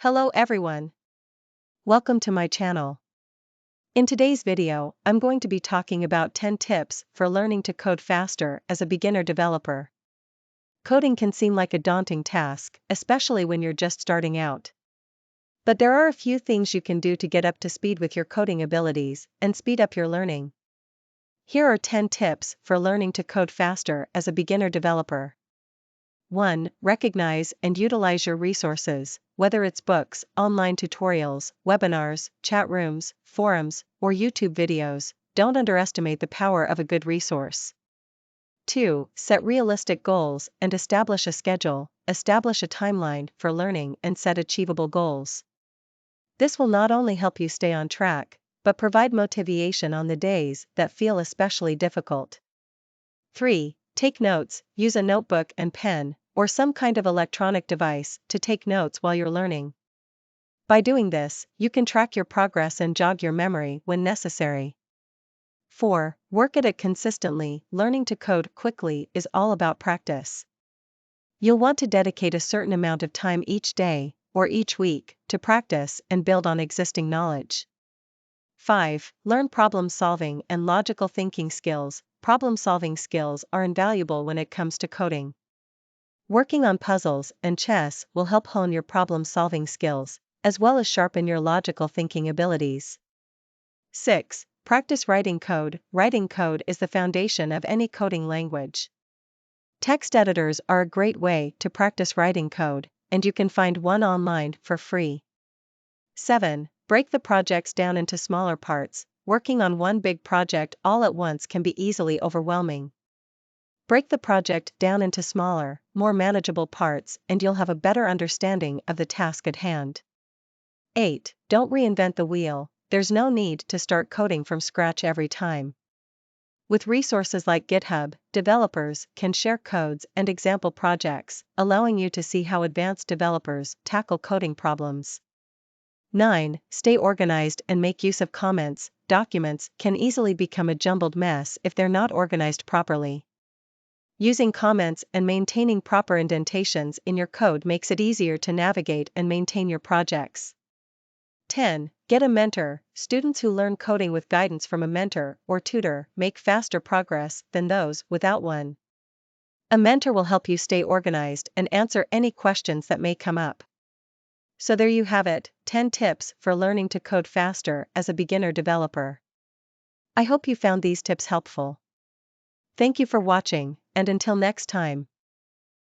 Hello everyone. Welcome to my channel. In today's video, I'm going to be talking about 10 tips for learning to code faster as a beginner developer. Coding can seem like a daunting task, especially when you're just starting out. But there are a few things you can do to get up to speed with your coding abilities and speed up your learning. Here are 10 tips for learning to code faster as a beginner developer. 1. Recognize and utilize your resources, whether it's books, online tutorials, webinars, chat rooms, forums, or YouTube videos. Don't underestimate the power of a good resource. 2. Set realistic goals and establish a schedule. Establish a timeline for learning and set achievable goals. This will not only help you stay on track, but provide motivation on the days that feel especially difficult. 3. Take notes. Use a notebook and pen, or some kind of electronic device, to take notes while you're learning. By doing this, you can track your progress and jog your memory when necessary. 4. Work at it consistently. Learning to code quickly is all about practice. You'll want to dedicate a certain amount of time each day, or each week, to practice and build on existing knowledge. 5. Learn problem-solving and logical thinking skills. Problem-solving skills are invaluable when it comes to coding. Working on puzzles and chess will help hone your problem-solving skills, as well as sharpen your logical thinking abilities. 6. Practice writing code. Writing code is the foundation of any coding language. Text editors are a great way to practice writing code, and you can find one online for free. 7. Break the projects down into smaller parts. Working on one big project all at once can be easily overwhelming. Break the project down into smaller, more manageable parts, and you'll have a better understanding of the task at hand. 8. Don't reinvent the wheel. There's no need to start coding from scratch every time. With resources like GitHub, developers can share codes and example projects, allowing you to see how advanced developers tackle coding problems. 9. Stay organized and make use of comments. Documents can easily become a jumbled mess if they're not organized properly. Using comments and maintaining proper indentations in your code makes it easier to navigate and maintain your projects. 10. Get a mentor. Students who learn coding with guidance from a mentor or tutor make faster progress than those without one. A mentor will help you stay organized and answer any questions that may come up. So there you have it, 10 tips for learning to code faster as a beginner developer. I hope you found these tips helpful. Thank you for watching, and until next time.